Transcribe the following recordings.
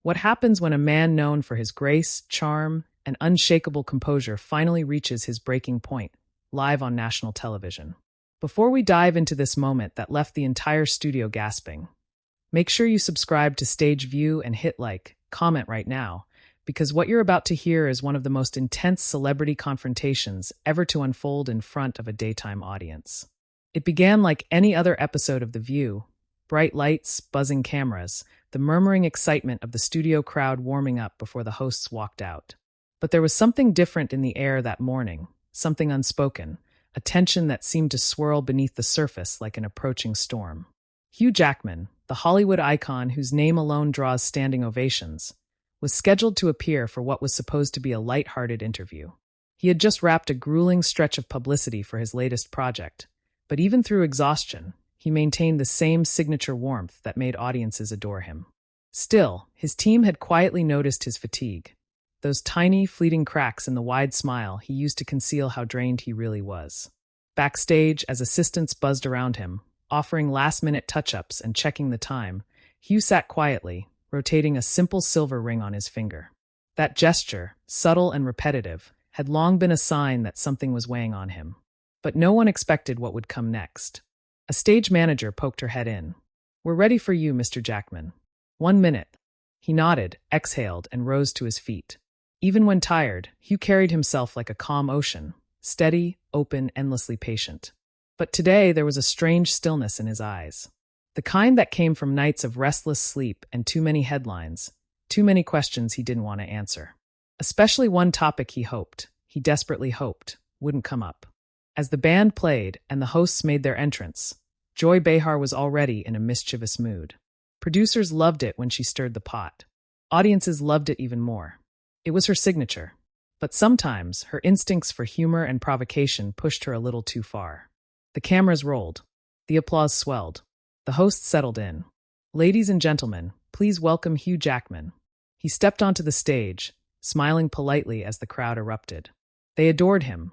What happens when a man known for his grace, charm, and unshakable composure finally reaches his breaking point, live on national television? Before we dive into this moment that left the entire studio gasping, make sure you subscribe to Stage View and hit like, comment right now, because what you're about to hear is one of the most intense celebrity confrontations ever to unfold in front of a daytime audience. It began like any other episode of The View: bright lights, buzzing cameras, the murmuring excitement of the studio crowd warming up before the hosts walked out. But there was something different in the air that morning, something unspoken, a tension that seemed to swirl beneath the surface like an approaching storm. Hugh Jackman, the Hollywood icon whose name alone draws standing ovations, was scheduled to appear for what was supposed to be a light-hearted interview. He had just wrapped a grueling stretch of publicity for his latest project, but even through exhaustion, he maintained the same signature warmth that made audiences adore him. Still, his team had quietly noticed his fatigue, those tiny, fleeting cracks in the wide smile he used to conceal how drained he really was. Backstage, as assistants buzzed around him, offering last-minute touch-ups and checking the time, Hugh sat quietly, rotating a simple silver ring on his finger. That gesture, subtle and repetitive, had long been a sign that something was weighing on him. But no one expected what would come next. A stage manager poked her head in. "We're ready for you, Mr. Jackman. 1 minute." He nodded, exhaled, and rose to his feet. Even when tired, Hugh carried himself like a calm ocean, steady, open, endlessly patient. But today there was a strange stillness in his eyes. The kind that came from nights of restless sleep and too many headlines, too many questions he didn't want to answer. Especially one topic he desperately hoped, wouldn't come up. As the band played and the hosts made their entrance, Joy Behar was already in a mischievous mood. Producers loved it when she stirred the pot. Audiences loved it even more. It was her signature. But sometimes, her instincts for humor and provocation pushed her a little too far. The cameras rolled. The applause swelled. The hosts settled in. "Ladies and gentlemen, please welcome Hugh Jackman." He stepped onto the stage, smiling politely as the crowd erupted. They adored him.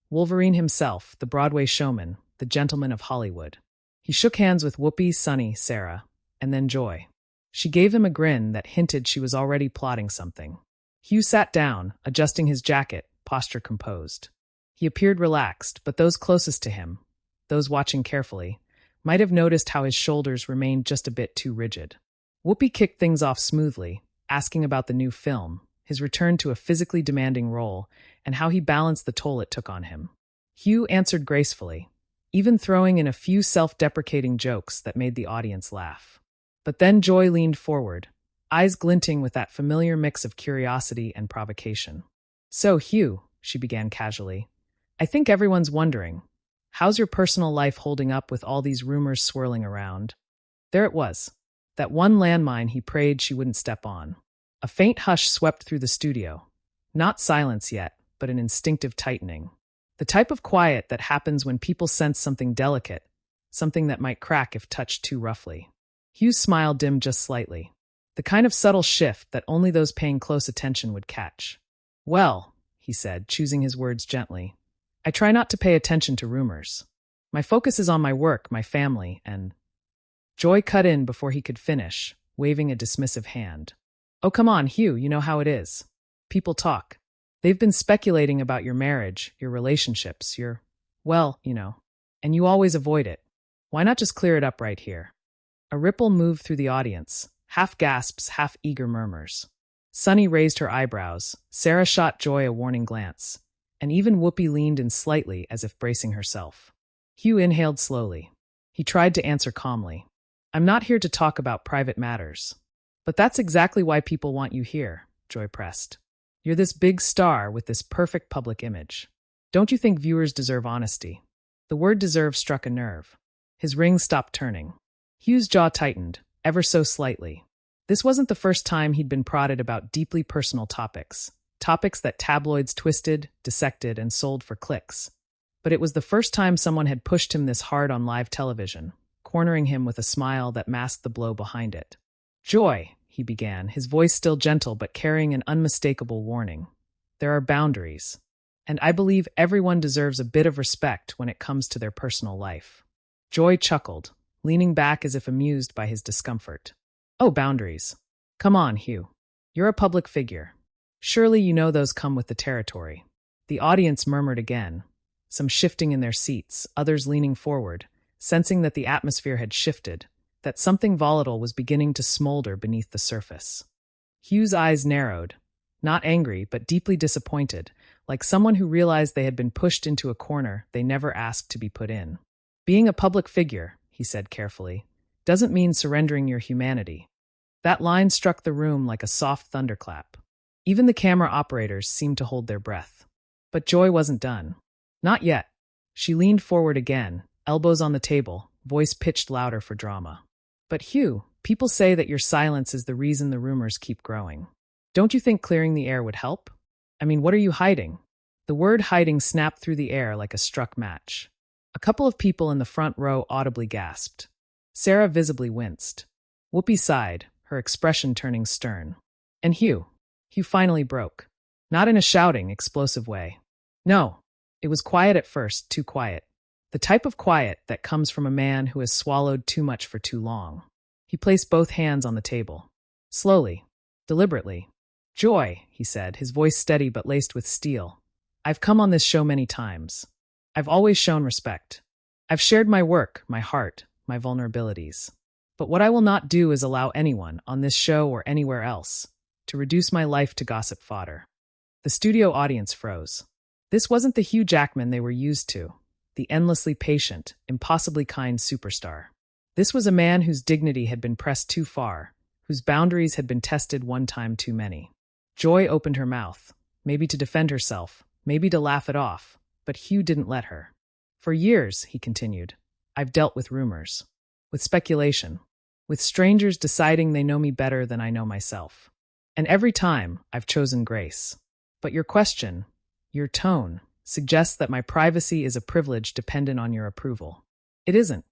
Wolverine himself, the Broadway showman, the gentleman of Hollywood. He shook hands with Whoopi, Sunny, Sarah, and then Joy. She gave him a grin that hinted she was already plotting something. Hugh sat down, adjusting his jacket, posture composed. He appeared relaxed, but those closest to him, those watching carefully, might have noticed how his shoulders remained just a bit too rigid. Whoopi kicked things off smoothly, asking about the new film, his return to a physically demanding role, and how he balanced the toll it took on him. Hugh answered gracefully, even throwing in a few self-deprecating jokes that made the audience laugh. But then Joy leaned forward, eyes glinting with that familiar mix of curiosity and provocation. "So, Hugh," she began casually, "I think everyone's wondering, how's your personal life holding up with all these rumors swirling around?" There it was, that one landmine he prayed she wouldn't step on. A faint hush swept through the studio. Not silence yet, but an instinctive tightening. The type of quiet that happens when people sense something delicate, something that might crack if touched too roughly. Hugh's smile dimmed just slightly. The kind of subtle shift that only those paying close attention would catch. "Well," he said, choosing his words gently, "I try not to pay attention to rumors. My focus is on my work, my family, and—" Joy cut in before he could finish, waving a dismissive hand. "Oh, come on, Hugh, you know how it is. People talk. They've been speculating about your marriage, your relationships, and you always avoid it. Why not just clear it up right here?" A ripple moved through the audience, half gasps, half eager murmurs. Sunny raised her eyebrows, Sarah shot Joy a warning glance, and even Whoopi leaned in slightly as if bracing herself. Hugh inhaled slowly. He tried to answer calmly. "I'm not here to talk about private matters." "But that's exactly why people want you here," Joy pressed. "You're this big star with this perfect public image. Don't you think viewers deserve honesty?" The word deserve struck a nerve. His ring stopped turning. Hugh's jaw tightened, ever so slightly. This wasn't the first time he'd been prodded about deeply personal topics that tabloids twisted, dissected, and sold for clicks. But it was the first time someone had pushed him this hard on live television, cornering him with a smile that masked the blow behind it. "Joy," he began, his voice still gentle but carrying an unmistakable warning. "There are boundaries, and I believe everyone deserves a bit of respect when it comes to their personal life." Joy chuckled, leaning back as if amused by his discomfort. "Oh, boundaries. Come on, Hugh. You're a public figure. Surely you know those come with the territory. The audience murmured again, some shifting in their seats, others leaning forward, sensing that the atmosphere had shifted, that something volatile was beginning to smolder beneath the surface. Hugh's eyes narrowed, not angry, but deeply disappointed, like someone who realized they had been pushed into a corner they never asked to be put in. Being a public figure, he said carefully, doesn't mean surrendering your humanity. That line struck the room like a soft thunderclap. Even the camera operators seemed to hold their breath. But Joy wasn't done. Not yet. She leaned forward again, elbows on the table, voice pitched louder for drama. But Hugh, people say that your silence is the reason the rumors keep growing. Don't you think clearing the air would help? I mean, what are you hiding? The word hiding snapped through the air like a struck match. A couple of people in the front row audibly gasped. Sarah visibly winced. Whoopi sighed, her expression turning stern. And Hugh finally broke. Not in a shouting, explosive way. No, it was quiet at first, too quiet. The type of quiet that comes from a man who has swallowed too much for too long. He placed both hands on the table. Slowly, deliberately. Joy, he said, his voice steady but laced with steel. I've come on this show many times. I've always shown respect. I've shared my work, my heart, my vulnerabilities. But what I will not do is allow anyone, on this show or anywhere else, to reduce my life to gossip fodder. The studio audience froze. This wasn't the Hugh Jackman they were used to, the endlessly patient, impossibly kind superstar. This was a man whose dignity had been pressed too far, whose boundaries had been tested one time too many. Joy opened her mouth, maybe to defend herself, maybe to laugh it off, but Hugh didn't let her. For years, he continued, I've dealt with rumors, with speculation, with strangers deciding they know me better than I know myself. And every time, I've chosen grace. But your question, your tone, suggests that my privacy is a privilege dependent on your approval. It isn't.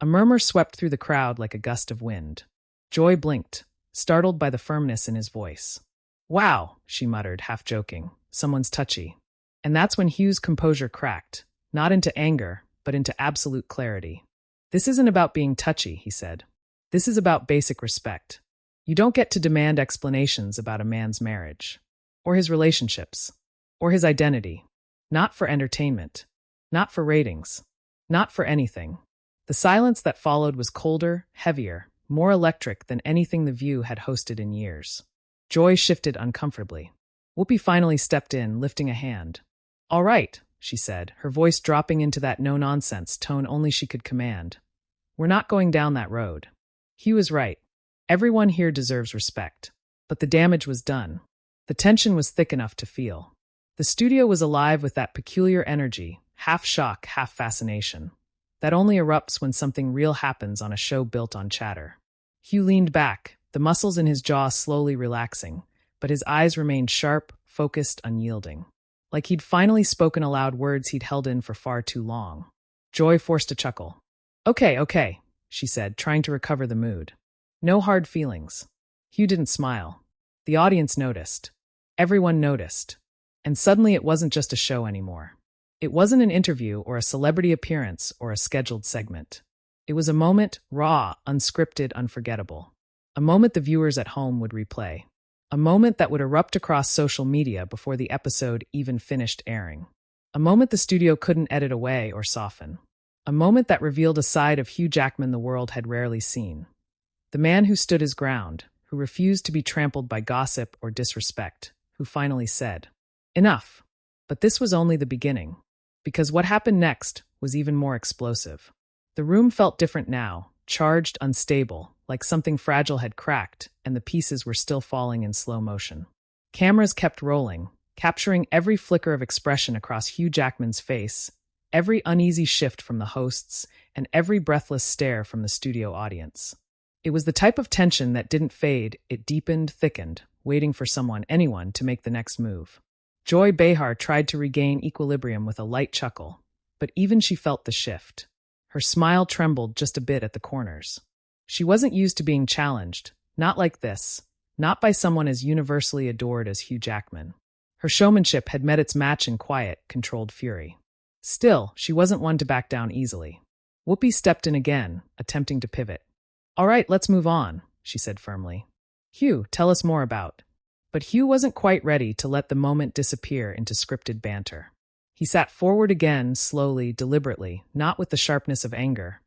A murmur swept through the crowd like a gust of wind. Joy blinked, startled by the firmness in his voice. Wow, she muttered, half joking. Someone's touchy. And that's when Hugh's composure cracked, not into anger, but into absolute clarity. This isn't about being touchy, he said. This is about basic respect. You don't get to demand explanations about a man's marriage, or his relationships, or his identity. Not for entertainment, not for ratings, not for anything. The silence that followed was colder, heavier, more electric than anything The View had hosted in years. Joy shifted uncomfortably. Whoopi finally stepped in, lifting a hand. All right, she said, her voice dropping into that no-nonsense tone only she could command. We're not going down that road. Hugh is right. Everyone here deserves respect. But the damage was done. The tension was thick enough to feel. The studio was alive with that peculiar energy, half shock, half fascination, that only erupts when something real happens on a show built on chatter. Hugh leaned back, the muscles in his jaw slowly relaxing, but his eyes remained sharp, focused, unyielding. Like he'd finally spoken aloud words he'd held in for far too long. Joy forced a chuckle. Okay, she said, trying to recover the mood. No hard feelings. Hugh didn't smile. The audience noticed. Everyone noticed. And suddenly it wasn't just a show anymore. It wasn't an interview or a celebrity appearance or a scheduled segment. It was a moment, raw, unscripted, unforgettable. A moment the viewers at home would replay. A moment that would erupt across social media before the episode even finished airing. A moment the studio couldn't edit away or soften. A moment that revealed a side of Hugh Jackman the world had rarely seen. The man who stood his ground, who refused to be trampled by gossip or disrespect, who finally said, enough. But this was only the beginning. Because what happened next was even more explosive. The room felt different now, charged, unstable, like something fragile had cracked, and the pieces were still falling in slow motion. Cameras kept rolling, capturing every flicker of expression across Hugh Jackman's face, every uneasy shift from the hosts, and every breathless stare from the studio audience. It was the type of tension that didn't fade, it deepened, thickened, waiting for someone, anyone, to make the next move. Joy Behar tried to regain equilibrium with a light chuckle, but even she felt the shift. Her smile trembled just a bit at the corners. She wasn't used to being challenged, not like this, not by someone as universally adored as Hugh Jackman. Her showmanship had met its match in quiet, controlled fury. Still, she wasn't one to back down easily. Whoopi stepped in again, attempting to pivot. All right, let's move on, she said firmly. Hugh, tell us more about But Hugh wasn't quite ready to let the moment disappear into scripted banter. He sat forward again, slowly, deliberately, not with the sharpness of anger,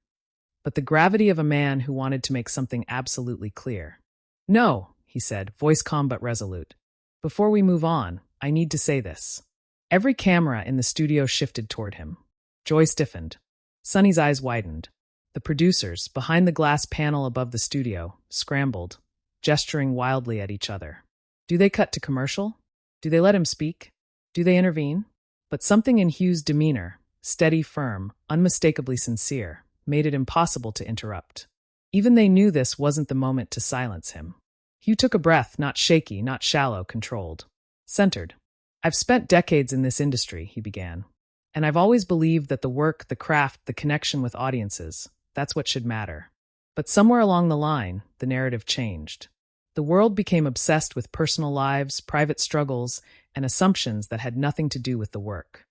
but the gravity of a man who wanted to make something absolutely clear. "No," he said, voice calm but resolute. "Before we move on, I need to say this." Every camera in the studio shifted toward him. Joy stiffened. Sonny's eyes widened. The producers, behind the glass panel above the studio, scrambled, gesturing wildly at each other. Do they cut to commercial? Do they let him speak? Do they intervene? But something in Hugh's demeanor, steady, firm, unmistakably sincere, made it impossible to interrupt. Even they knew this wasn't the moment to silence him. Hugh took a breath, not shaky, not shallow, controlled. Centered. "I've spent decades in this industry," he began. "And I've always believed that the work, the craft, the connection with audiences, that's what should matter. But somewhere along the line, the narrative changed. The world became obsessed with personal lives, private struggles, and assumptions that had nothing to do with the work."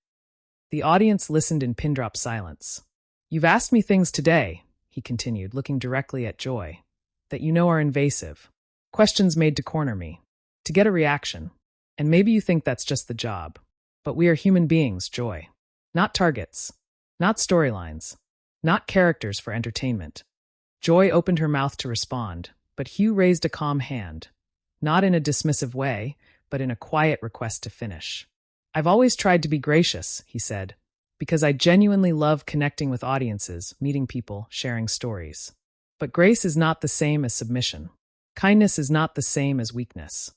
The audience listened in pin-drop silence. "You've asked me things today," he continued, looking directly at Joy, "that you know are invasive. Questions made to corner me, to get a reaction. And maybe you think that's just the job. But we are human beings, Joy. Not targets. Not storylines. Not characters for entertainment." Joy opened her mouth to respond, but Hugh raised a calm hand, not in a dismissive way, but in a quiet request to finish. "I've always tried to be gracious," he said, "because I genuinely love connecting with audiences, meeting people, sharing stories. But grace is not the same as submission. Kindness is not the same as weakness."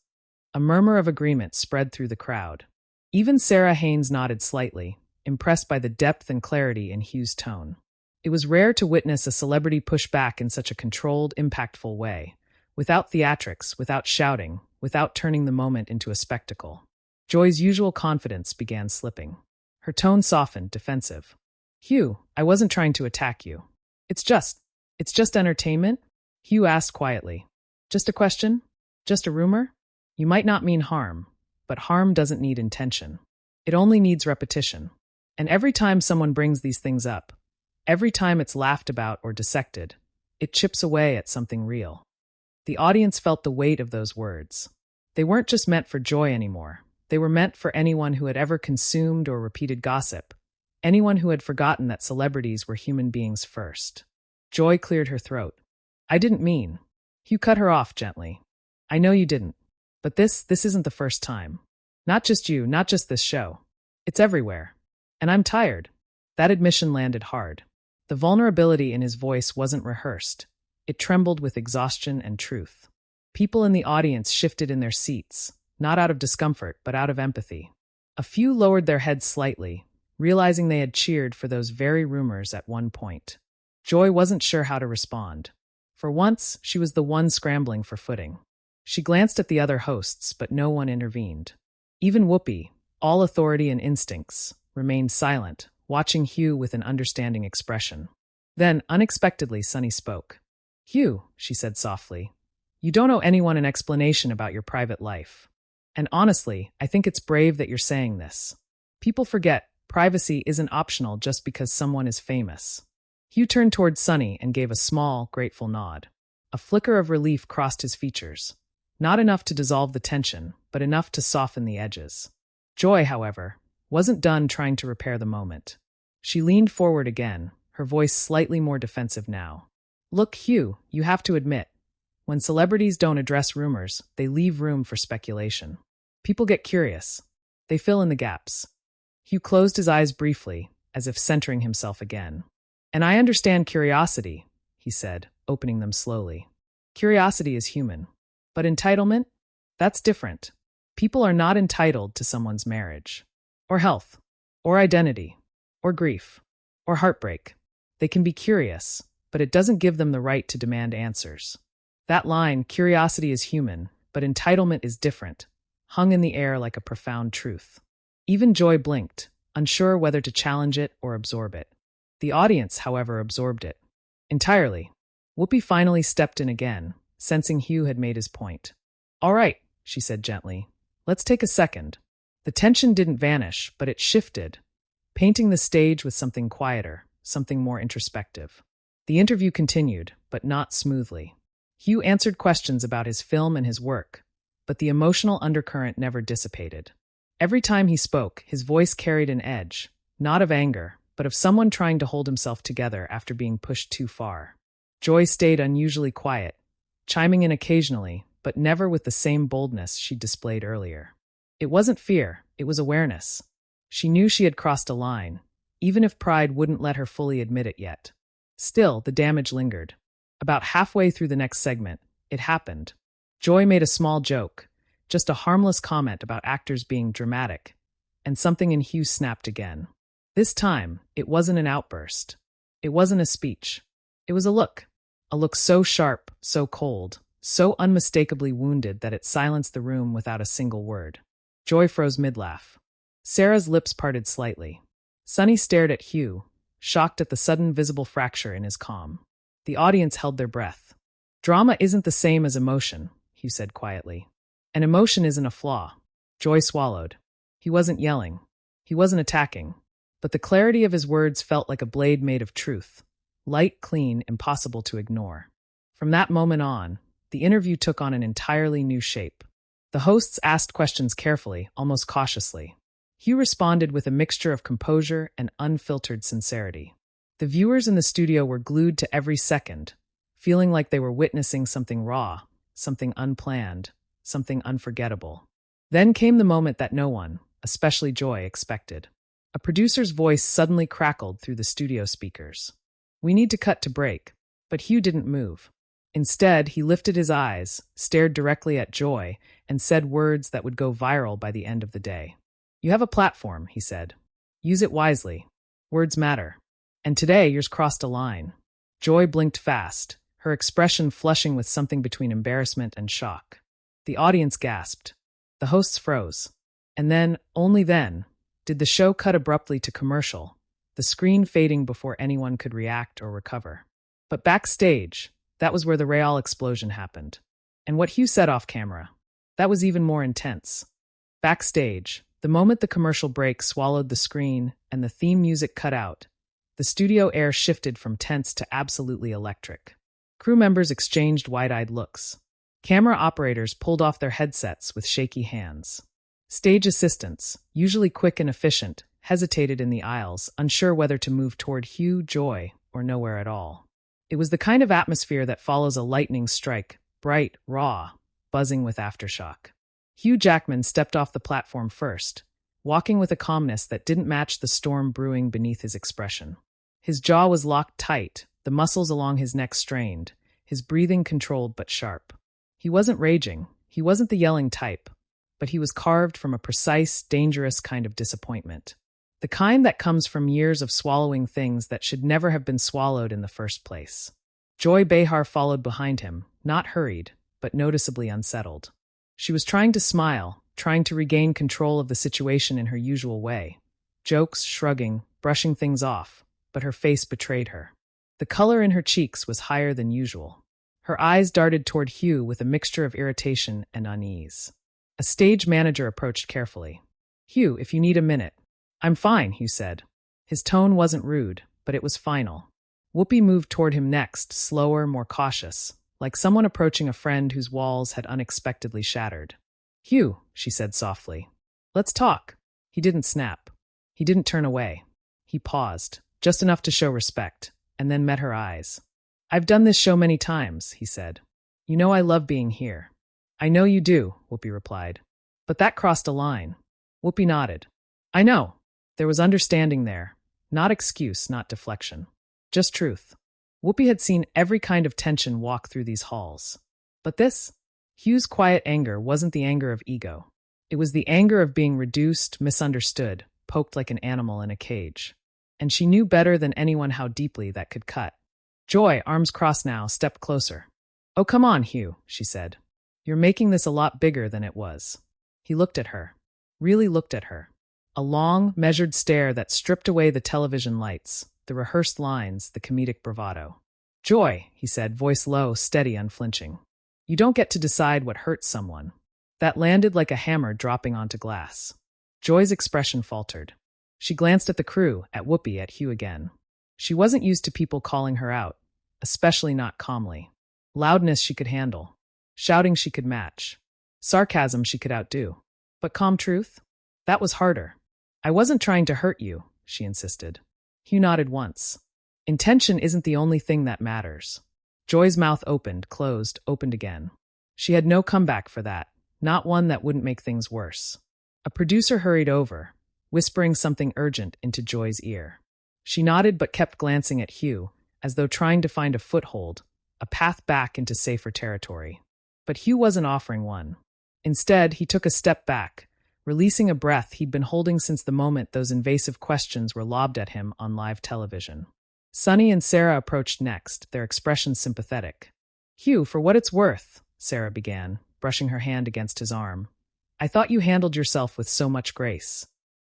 A murmur of agreement spread through the crowd. Even Sarah Haynes nodded slightly, impressed by the depth and clarity in Hugh's tone. It was rare to witness a celebrity push back in such a controlled, impactful way, without theatrics, without shouting, without turning the moment into a spectacle. Joy's usual confidence began slipping. Her tone softened, defensive. "Hugh, I wasn't trying to attack you. It's just entertainment?" Hugh asked quietly. "Just a question? Just a rumor? You might not mean harm, but harm doesn't need intention. It only needs repetition. And every time someone brings these things up, every time it's laughed about or dissected, it chips away at something real." The audience felt the weight of those words. They weren't just meant for Joy anymore. They were meant for anyone who had ever consumed or repeated gossip, anyone who had forgotten that celebrities were human beings first. Joy cleared her throat. "I didn't mean." Hugh cut her off gently. "I know you didn't. But this isn't the first time. Not just you, not just this show. It's everywhere. And I'm tired." That admission landed hard. The vulnerability in his voice wasn't rehearsed. It trembled with exhaustion and truth. People in the audience shifted in their seats, not out of discomfort, but out of empathy. A few lowered their heads slightly, realizing they had cheered for those very rumors at one point. Joy wasn't sure how to respond. For once, she was the one scrambling for footing. She glanced at the other hosts, but no one intervened. Even Whoopi, all authority and instincts, remained silent, watching Hugh with an understanding expression. Then, unexpectedly, Sonny spoke. "Hugh," she said softly, "you don't owe anyone an explanation about your private life. And honestly, I think it's brave that you're saying this. People forget privacy isn't optional just because someone is famous." Hugh turned toward Sonny and gave a small, grateful nod. A flicker of relief crossed his features. Not enough to dissolve the tension, but enough to soften the edges. Joy, however, wasn't done trying to repair the moment. She leaned forward again, her voice slightly more defensive now. "Look, Hugh, you have to admit, when celebrities don't address rumors, they leave room for speculation. People get curious. They fill in the gaps." Hugh closed his eyes briefly, as if centering himself again. "And I understand curiosity," he said, opening them slowly. "Curiosity is human. But entitlement? That's different. People are not entitled to someone's marriage, or health, or identity, or grief, or heartbreak. They can be curious, but it doesn't give them the right to demand answers." That line, "curiosity is human, but entitlement is different," hung in the air like a profound truth. Even Joy blinked, unsure whether to challenge it or absorb it. The audience, however, absorbed it. Entirely. Whoopi finally stepped in again, sensing Hugh had made his point. "All right," she said gently. "Let's take a second." The tension didn't vanish, but it shifted, painting the stage with something quieter, something more introspective. The interview continued, but not smoothly. Hugh answered questions about his film and his work, but the emotional undercurrent never dissipated. Every time he spoke, his voice carried an edge, not of anger, but of someone trying to hold himself together after being pushed too far. Joy stayed unusually quiet, chiming in occasionally, but never with the same boldness she'd displayed earlier. It wasn't fear, it was awareness. She knew she had crossed a line, even if pride wouldn't let her fully admit it yet. Still, the damage lingered. About halfway through the next segment, it happened. Joy made a small joke, just a harmless comment about actors being dramatic, and something in Hugh snapped again. This time, it wasn't an outburst. It wasn't a speech. It was a look so sharp, so cold, so unmistakably wounded that it silenced the room without a single word. Joy froze mid-laugh. Sarah's lips parted slightly. Sonny stared at Hugh, shocked at the sudden visible fracture in his calm. The audience held their breath. Drama isn't the same as emotion, Hugh said quietly. And emotion isn't a flaw. Joy swallowed. He wasn't yelling. He wasn't attacking. But the clarity of his words felt like a blade made of truth. Light, clean, impossible to ignore. From that moment on, the interview took on an entirely new shape. The hosts asked questions carefully, almost cautiously. Hugh responded with a mixture of composure and unfiltered sincerity. The viewers in the studio were glued to every second, feeling like they were witnessing something raw, something unplanned, something unforgettable. Then came the moment that no one, especially Joy, expected. A producer's voice suddenly crackled through the studio speakers. "We need to cut to break." But Hugh didn't move. Instead, he lifted his eyes, stared directly at Joy, and said words that would go viral by the end of the day. "You have a platform," he said. "Use it wisely. Words matter. And today yours crossed a line." Joy blinked fast, her expression flushing with something between embarrassment and shock. The audience gasped. The hosts froze. And then, only then, did the show cut abruptly to commercial, the screen fading before anyone could react or recover. But backstage, that was where the real explosion happened. And what Hugh said off camera, that was even more intense. Backstage, the moment the commercial break swallowed the screen and the theme music cut out, the studio air shifted from tense to absolutely electric. Crew members exchanged wide-eyed looks. Camera operators pulled off their headsets with shaky hands. Stage assistants, usually quick and efficient, hesitated in the aisles, unsure whether to move toward Hugh, Joy, or nowhere at all. It was the kind of atmosphere that follows a lightning strike, bright, raw, buzzing with aftershock. Hugh Jackman stepped off the platform first, walking with a calmness that didn't match the storm brewing beneath his expression. His jaw was locked tight, the muscles along his neck strained, his breathing controlled but sharp. He wasn't raging, he wasn't the yelling type, but he was carved from a precise, dangerous kind of disappointment. The kind that comes from years of swallowing things that should never have been swallowed in the first place. Joy Behar followed behind him, not hurried, but noticeably unsettled. She was trying to smile, trying to regain control of the situation in her usual way. Jokes, shrugging, brushing things off, but her face betrayed her. The color in her cheeks was higher than usual. Her eyes darted toward Hugh with a mixture of irritation and unease. A stage manager approached carefully. "Hugh, if you need a minute." "I'm fine," Hugh said. His tone wasn't rude, but it was final. Whoopi moved toward him next, slower, more cautious, like someone approaching a friend whose walls had unexpectedly shattered. "Hugh," she said softly. "Let's talk." He didn't snap. He didn't turn away. He paused, just enough to show respect, and then met her eyes. "I've done this show many times," he said. "You know I love being here." "I know you do," Whoopi replied. "But that crossed a line." Whoopi nodded. "I know." There was understanding there. Not excuse, not deflection. Just truth. Whoopi had seen every kind of tension walk through these halls. But this? Hugh's quiet anger wasn't the anger of ego. It was the anger of being reduced, misunderstood, poked like an animal in a cage. And she knew better than anyone how deeply that could cut. Joy, arms crossed now, stepped closer. "Oh, come on, Hugh," she said. "You're making this a lot bigger than it was." He looked at her. Really looked at her. A long, measured stare that stripped away the television lights, the rehearsed lines, the comedic bravado. "Joy," he said, voice low, steady, unflinching. "You don't get to decide what hurts someone." That landed like a hammer dropping onto glass. Joy's expression faltered. She glanced at the crew, at Whoopi, at Hugh again. She wasn't used to people calling her out, especially not calmly. Loudness she could handle. Shouting she could match. Sarcasm she could outdo. But calm truth? That was harder. I wasn't trying to hurt you, she insisted. Hugh nodded once. Intention isn't the only thing that matters. Joy's mouth opened, closed, opened again. She had no comeback for that, not one that wouldn't make things worse. A producer hurried over, whispering something urgent into Joy's ear. She nodded but kept glancing at Hugh, as though trying to find a foothold, a path back into safer territory. But Hugh wasn't offering one. Instead, he took a step back, releasing a breath he'd been holding since the moment those invasive questions were lobbed at him on live television. Sunny and Sarah approached next, their expressions sympathetic. Hugh, for what it's worth, Sarah began, brushing her hand against his arm. I thought you handled yourself with so much grace.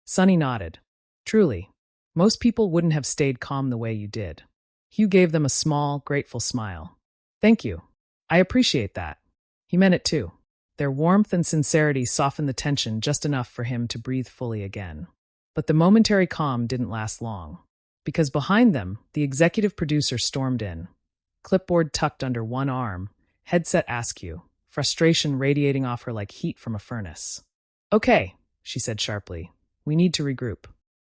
Sunny nodded. Truly, most people wouldn't have stayed calm the way you did. Hugh gave them a small, grateful smile. Thank you. I appreciate that. He meant it too. Their warmth and sincerity softened the tension just enough for him to breathe fully again. But the momentary calm didn't last long. Because behind them, the executive producer stormed in. Clipboard tucked under one arm, headset askew, frustration radiating off her like heat from a furnace. Okay, she said sharply. We need to regroup.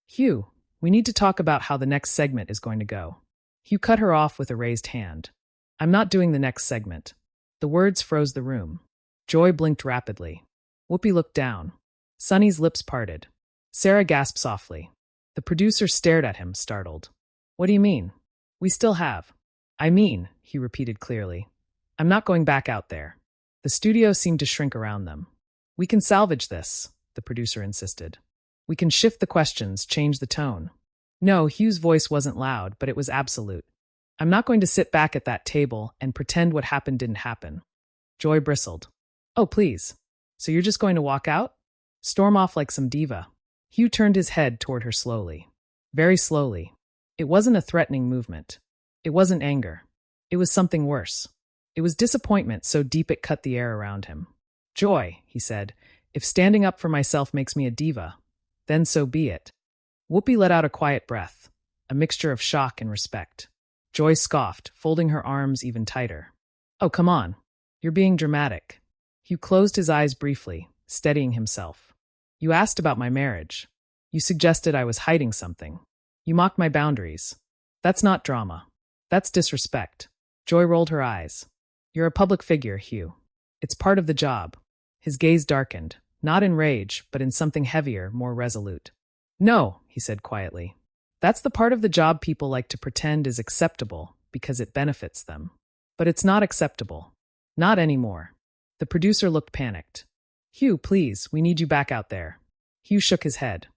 Hugh, we need to talk about how the next segment is going to go. Hugh cut her off with a raised hand. I'm not doing the next segment. The words froze the room. Joy blinked rapidly. Whoopi looked down. Sunny's lips parted. Sarah gasped softly. The producer stared at him, startled. What do you mean? We still have. I mean, he repeated clearly. I'm not going back out there. The studio seemed to shrink around them. We can salvage this, the producer insisted. We can shift the questions, change the tone. No, Hugh's voice wasn't loud, but it was absolute. I'm not going to sit back at that table and pretend what happened didn't happen. Joy bristled. Oh, please. So you're just going to walk out? Storm off like some diva. Hugh turned his head toward her slowly. Very slowly. It wasn't a threatening movement. It wasn't anger. It was something worse. It was disappointment so deep it cut the air around him. Joy, he said, if standing up for myself makes me a diva, then so be it. Whoopi let out a quiet breath, a mixture of shock and respect. Joy scoffed, folding her arms even tighter. Oh, come on. You're being dramatic. Hugh closed his eyes briefly, steadying himself. You asked about my marriage. You suggested I was hiding something. You mocked my boundaries. That's not drama. That's disrespect. Joy rolled her eyes. You're a public figure, Hugh. It's part of the job. His gaze darkened, not in rage, but in something heavier, more resolute. No, he said quietly. That's the part of the job people like to pretend is acceptable because it benefits them. But it's not acceptable. Not anymore. The producer looked panicked. Hugh, please, we need you back out there. Hugh shook his head.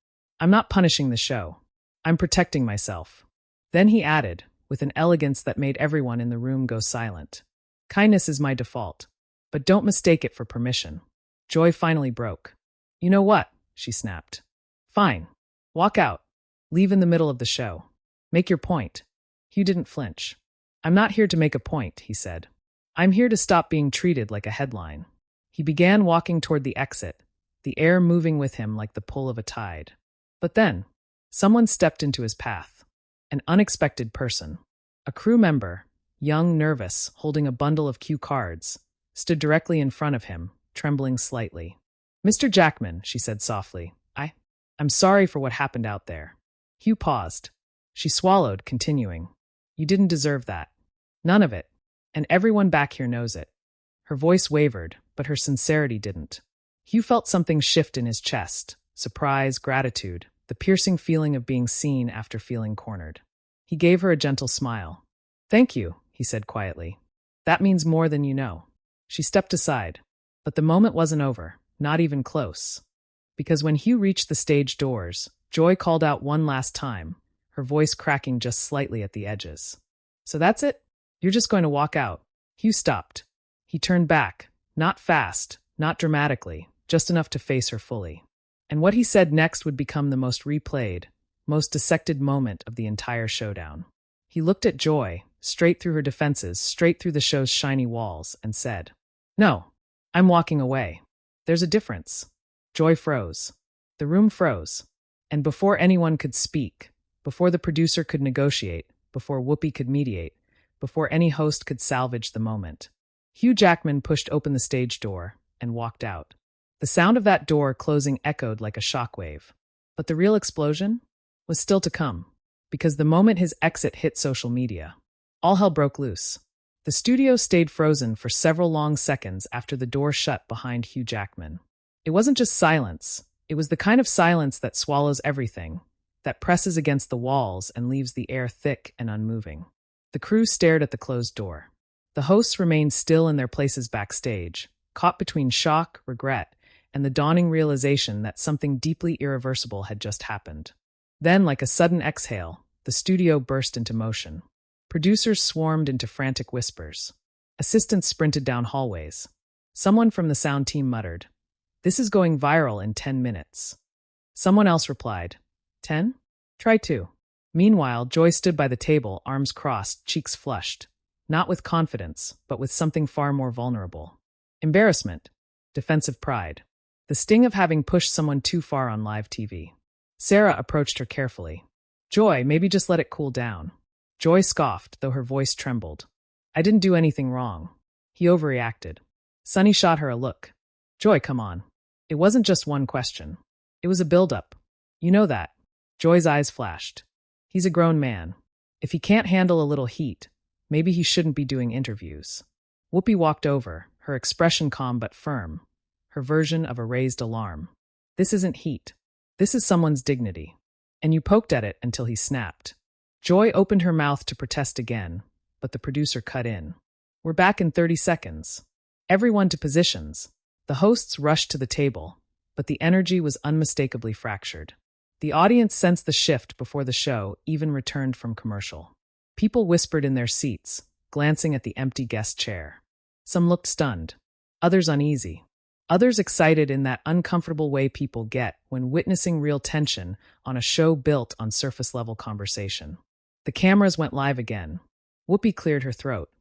I'm not punishing the show. I'm protecting myself. Then he added, with an elegance that made everyone in the room go silent. Kindness is my default, but don't mistake it for permission. Joy finally broke. You know what? She snapped. Fine. Walk out. Leave in the middle of the show. Make your point. Hugh didn't flinch. I'm not here to make a point, he said. I'm here to stop being treated like a headline. He began walking toward the exit, the air moving with him like the pull of a tide. But then, someone stepped into his path. An unexpected person. A crew member, young, nervous, holding a bundle of cue cards, stood directly in front of him, trembling slightly. Mr. Jackman, she said softly, I'm sorry for what happened out there. Hugh paused. She swallowed, continuing. You didn't deserve that. None of it. And everyone back here knows it. Her voice wavered, but her sincerity didn't. Hugh felt something shift in his chest, surprise, gratitude, the piercing feeling of being seen after feeling cornered. He gave her a gentle smile. Thank you, he said quietly. That means more than you know. She stepped aside. But the moment wasn't over, not even close. Because when Hugh reached the stage doors, Joy called out one last time, her voice cracking just slightly at the edges. So that's it? You're just going to walk out? Hugh stopped. He turned back, not fast, not dramatically, just enough to face her fully. And what he said next would become the most replayed, most dissected moment of the entire showdown. He looked at Joy, straight through her defenses, straight through the show's shiny walls, and said, No, I'm walking away. There's a difference. Joy froze. The room froze. And before anyone could speak, before the producer could negotiate, before Whoopi could mediate, before any host could salvage the moment, Hugh Jackman pushed open the stage door, and walked out. The sound of that door closing echoed like a shockwave. But the real explosion was still to come, because the moment his exit hit social media, all hell broke loose. The studio stayed frozen for several long seconds after the door shut behind Hugh Jackman. It wasn't just silence. It was the kind of silence that swallows everything, that presses against the walls and leaves the air thick and unmoving. The crew stared at the closed door. The hosts remained still in their places backstage, caught between shock, regret, and the dawning realization that something deeply irreversible had just happened. Then, like a sudden exhale, the studio burst into motion. Producers swarmed into frantic whispers. Assistants sprinted down hallways. Someone from the sound team muttered, "This is going viral in 10 minutes." Someone else replied, 10? Try 2. Meanwhile, Joy stood by the table, arms crossed, cheeks flushed. Not with confidence, but with something far more vulnerable. Embarrassment. Defensive pride. The sting of having pushed someone too far on live TV. Sarah approached her carefully. "Joy, maybe just let it cool down." Joy scoffed, though her voice trembled. "I didn't do anything wrong." He overreacted. Sunny shot her a look. "Joy, come on." It wasn't just one question. It was a build-up. "You know that." Joy's eyes flashed. "He's a grown man. If he can't handle a little heat, maybe he shouldn't be doing interviews." Whoopi walked over, her expression calm but firm, her version of a raised alarm. "This isn't heat. This is someone's dignity. And you poked at it until he snapped." Joy opened her mouth to protest again, but the producer cut in. "We're back in 30 seconds. Everyone to positions." The hosts rushed to the table, but the energy was unmistakably fractured. The audience sensed the shift before the show even returned from commercial. People whispered in their seats, glancing at the empty guest chair. Some looked stunned, others uneasy, others excited in that uncomfortable way people get when witnessing real tension on a show built on surface-level conversation. The cameras went live again. Whoopi cleared her throat.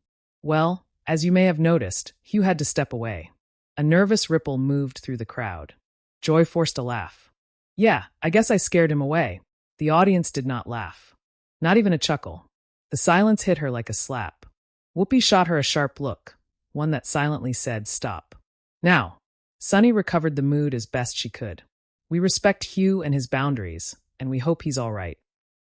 "Well, as you may have noticed, Hugh had to step away." A nervous ripple moved through the crowd. Joy forced a laugh. "Yeah, I guess I scared him away." The audience did not laugh. Not even a chuckle. The silence hit her like a slap. Whoopi shot her a sharp look, one that silently said, "Stop." "Now." Sunny recovered the mood as best she could. "We respect Hugh and his boundaries, and we hope he's all right."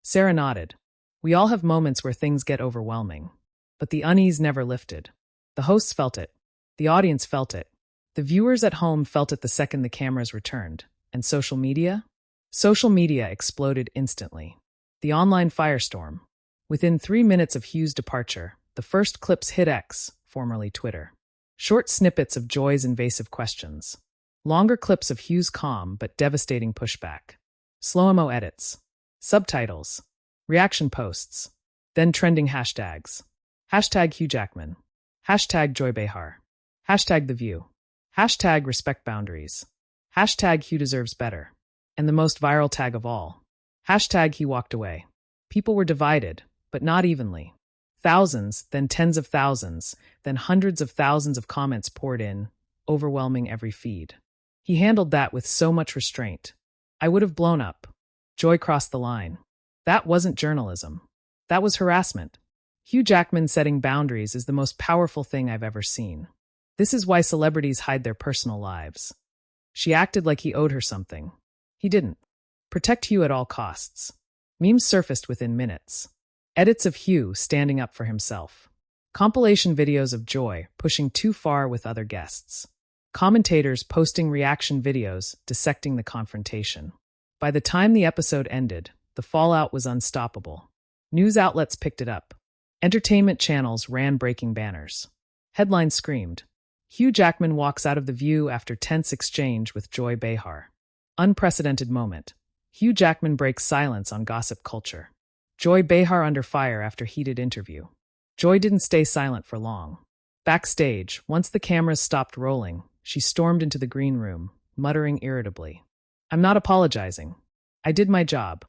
Sarah nodded. "We all have moments where things get overwhelming." But the unease never lifted. The hosts felt it. The audience felt it. The viewers at home felt it the second the cameras returned. And social media? Social media exploded instantly. The online firestorm. Within 3 minutes of Hugh's departure, the first clips hit X, formerly Twitter. Short snippets of Joy's invasive questions. Longer clips of Hugh's calm but devastating pushback. Slow-mo edits. Subtitles. Reaction posts. Then trending hashtags. Hashtag Hugh Jackman. Hashtag Joy Behar. Hashtag The View. Hashtag Respect Boundaries. Hashtag Hugh deserves better. And the most viral tag of all. Hashtag He walked away. People were divided, but not evenly. Thousands, then tens of thousands, then hundreds of thousands of comments poured in, overwhelming every feed. He handled that with so much restraint. "I would have blown up." Joy crossed the line. That wasn't journalism. That was harassment. Hugh Jackman setting boundaries is the most powerful thing I've ever seen. This is why celebrities hide their personal lives. She acted like he owed her something. He didn't. Protect Hugh at all costs. Memes surfaced within minutes. Edits of Hugh standing up for himself. Compilation videos of Joy pushing too far with other guests. Commentators posting reaction videos dissecting the confrontation. By the time the episode ended, the fallout was unstoppable. News outlets picked it up. Entertainment channels ran breaking banners. Headlines screamed, "Hugh Jackman walks out of The View after tense exchange with Joy Behar." Unprecedented moment. Hugh Jackman breaks silence on gossip culture. Joy Behar under fire after heated interview. Joy didn't stay silent for long. Backstage, once the cameras stopped rolling, she stormed into the green room, muttering irritably, "I'm not apologizing. I did my job."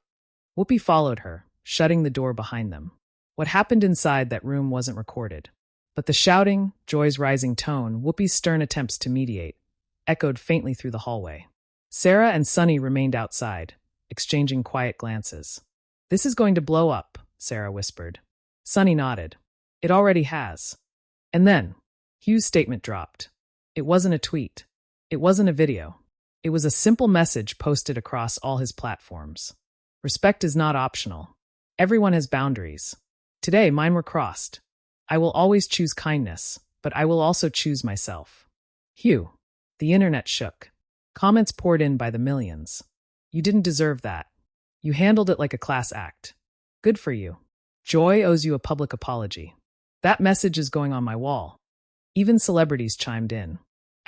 Whoopi followed her, shutting the door behind them. What happened inside that room wasn't recorded. But the shouting, Joy's rising tone, Whoopi's stern attempts to mediate, echoed faintly through the hallway. Sarah and Sunny remained outside, exchanging quiet glances. "This is going to blow up," Sarah whispered. Sunny nodded. "It already has." And then, Hugh's statement dropped. It wasn't a tweet. It wasn't a video. It was a simple message posted across all his platforms. Respect is not optional. Everyone has boundaries. Today, mine were crossed. I will always choose kindness, but I will also choose myself. Hugh. The internet shook. Comments poured in by the millions. You didn't deserve that. You handled it like a class act. Good for you. Joy owes you a public apology. That message is going on my wall. Even celebrities chimed in.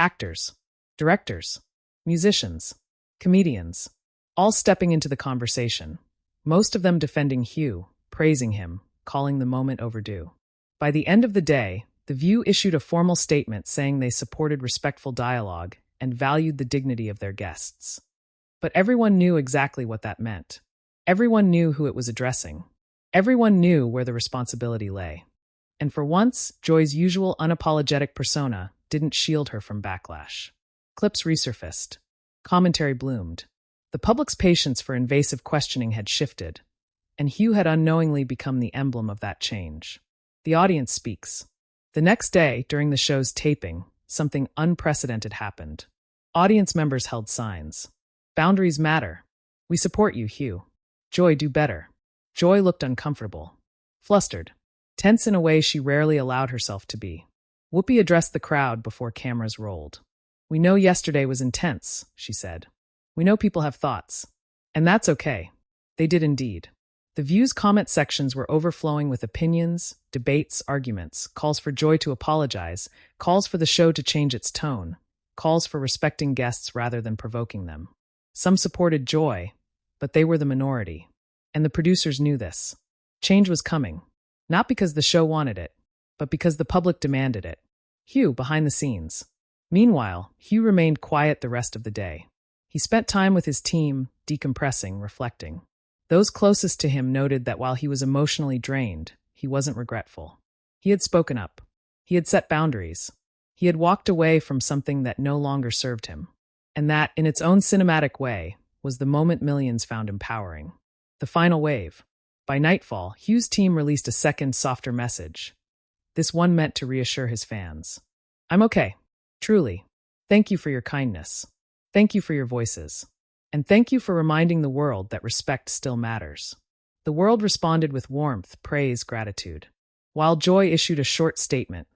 Actors, directors, musicians, comedians, all stepping into the conversation. Most of them defending Hugh, praising him, calling the moment overdue. By the end of the day, The View issued a formal statement saying they supported respectful dialogue and valued the dignity of their guests. But everyone knew exactly what that meant. Everyone knew who it was addressing. Everyone knew where the responsibility lay. And for once, Joy's usual unapologetic persona didn't shield her from backlash. Clips resurfaced. Commentary bloomed. The public's patience for invasive questioning had shifted, and Hugh had unknowingly become the emblem of that change. The audience speaks. The next day, during the show's taping, something unprecedented happened. Audience members held signs. Boundaries matter. We support you, Hugh. Joy, do better. Joy looked uncomfortable. Flustered. Tense in a way she rarely allowed herself to be. Whoopi addressed the crowd before cameras rolled. We know yesterday was intense, she said. We know people have thoughts. And that's okay. They did indeed. The View's comment sections were overflowing with opinions, debates, arguments, calls for Joy to apologize, calls for the show to change its tone, calls for respecting guests rather than provoking them. Some supported Joy, but they were the minority. And the producers knew this. Change was coming. Not because the show wanted it, but because the public demanded it. Hugh, behind the scenes. Meanwhile, Hugh remained quiet the rest of the day. He spent time with his team, decompressing, reflecting. Those closest to him noted that while he was emotionally drained, he wasn't regretful. He had spoken up. He had set boundaries. He had walked away from something that no longer served him. And that, in its own cinematic way, was the moment millions found empowering. The final wave. By nightfall, Hugh's team released a second, softer message. This one meant to reassure his fans. I'm okay. Truly. Thank you for your kindness. Thank you for your voices. And thank you for reminding the world that respect still matters. The world responded with warmth, praise, gratitude. While Joy issued a short statement.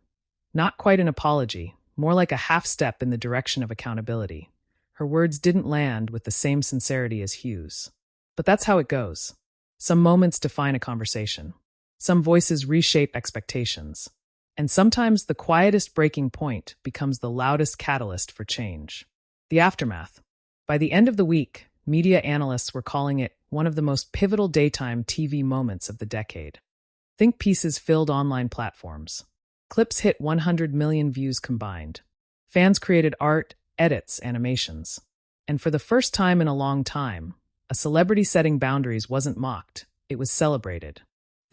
Not quite an apology, more like a half step in the direction of accountability. Her words didn't land with the same sincerity as Hugh's. But that's how it goes. Some moments define a conversation. Some voices reshape expectations. And sometimes the quietest breaking point becomes the loudest catalyst for change. The aftermath. By the end of the week, media analysts were calling it one of the most pivotal daytime TV moments of the decade. Think pieces filled online platforms. Clips hit 100 million views combined. Fans created art, edits, animations. And for the first time in a long time, a celebrity setting boundaries wasn't mocked, it was celebrated.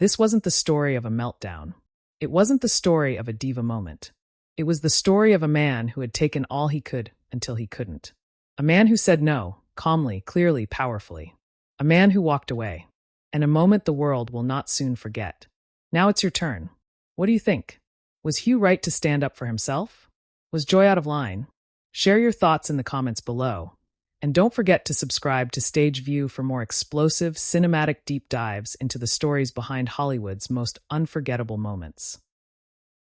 This wasn't the story of a meltdown. It wasn't the story of a diva moment. It was the story of a man who had taken all he could until he couldn't. A man who said no, calmly, clearly, powerfully. A man who walked away. And a moment the world will not soon forget. Now it's your turn. What do you think? Was Hugh right to stand up for himself? Was Joy out of line? Share your thoughts in the comments below. And don't forget to subscribe to Stage View for more explosive, cinematic deep dives into the stories behind Hollywood's most unforgettable moments.